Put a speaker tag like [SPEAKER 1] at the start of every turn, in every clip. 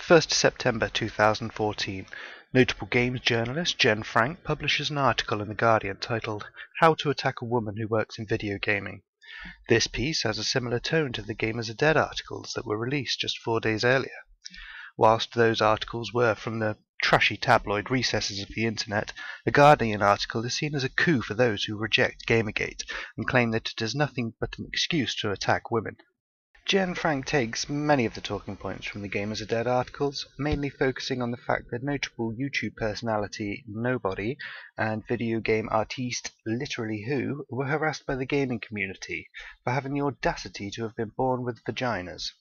[SPEAKER 1] 1st September 2014, notable games journalist Jenn publishes an article in The Guardian titled "How to Attack a Woman Who Works in Video Gaming." This piece has a similar tone to the Gamers Are Dead articles that were released just 4 days earlier. Whilst those articles were from the trashy tabloid recesses of the internet, the Guardian article is seen as a coup for those who reject Gamergate and claim that it is nothing but an excuse to attack women. Jenn takes many of the talking points from the Gamers Are Dead articles, mainly focusing on the fact that notable YouTube personality Nobody and video game artiste Literally Who were harassed by the gaming community for having the audacity to have been born with vaginas.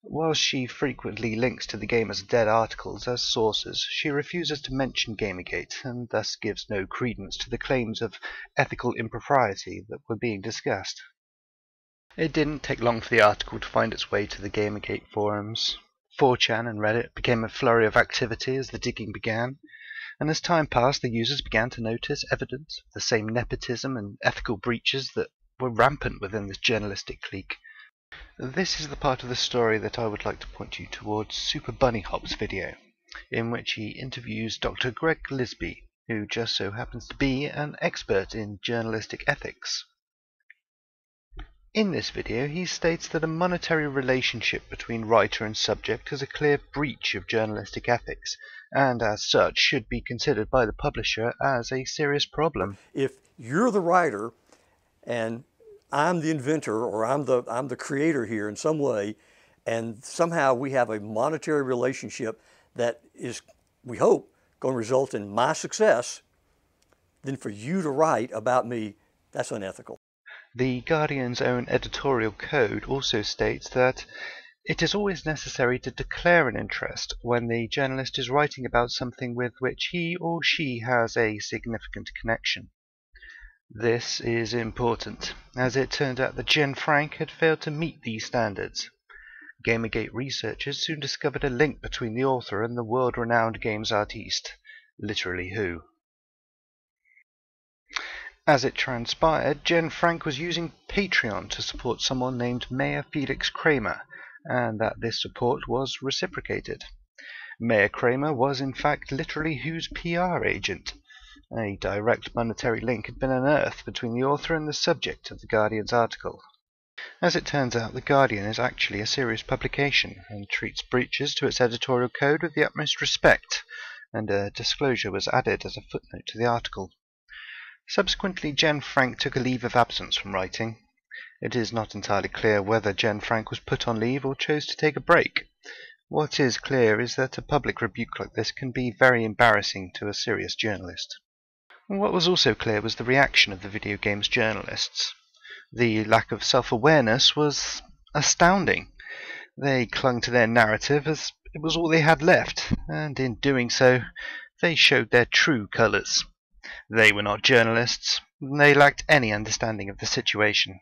[SPEAKER 1] Whilst she frequently links to the Gamers Are Dead articles as sources, she refuses to mention Gamergate and thus gives no credence to the claims of ethical impropriety that were being discussed. It didn't take long for the article to find its way to the Gamergate forums. 4chan and Reddit became a flurry of activity as the digging began, and as time passed the users began to notice evidence of the same nepotism and ethical breaches that were rampant within this journalistic clique. This is the part of the story that I would like to point you towards Super Bunny Hop's video, in which he interviews Dr. Greg Lisby, who just so happens to be an expert in journalistic ethics. In this video, he states that a monetary relationship between writer and subject is a clear breach of journalistic ethics, and as such should be considered by the publisher as a serious problem.
[SPEAKER 2] If you're the writer and I'm the inventor, or I'm the creator here in some way, and somehow we have a monetary relationship that is, we hope, going to result in my success, then for you to write about me, that's unethical.
[SPEAKER 1] The Guardian's own editorial code also states that it is always necessary to declare an interest when the journalist is writing about something with which he or she has a significant connection. This is important, as it turned out that Jenn had failed to meet these standards. Gamergate researchers soon discovered a link between the author and the world-renowned games artiste, Literally Who. As it transpired, Jenn was using Patreon to support someone named Mayor Felix Kramer, and that this support was reciprocated. Mayor Kramer was in fact Literally Who's PR agent. A direct monetary link had been unearthed between the author and the subject of the Guardian's article. As it turns out, the Guardian is actually a serious publication and treats breaches to its editorial code with the utmost respect, and a disclosure was added as a footnote to the article. Subsequently, Jenn took a leave of absence from writing. It is not entirely clear whether Jenn was put on leave or chose to take a break. What is clear is that a public rebuke like this can be very embarrassing to a serious journalist. What was also clear was the reaction of the video games journalists. The lack of self-awareness was astounding. They clung to their narrative as it was all they had left, and in doing so, they showed their true colours. They were not journalists, and they lacked any understanding of the situation.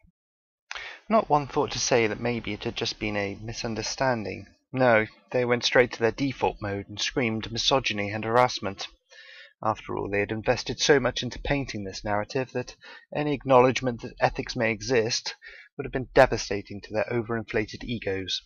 [SPEAKER 1] Not one thought to say that maybe it had just been a misunderstanding. No, they went straight to their default mode and screamed misogyny and harassment. After all, they had invested so much into painting this narrative that any acknowledgement that ethics may exist would have been devastating to their overinflated egos.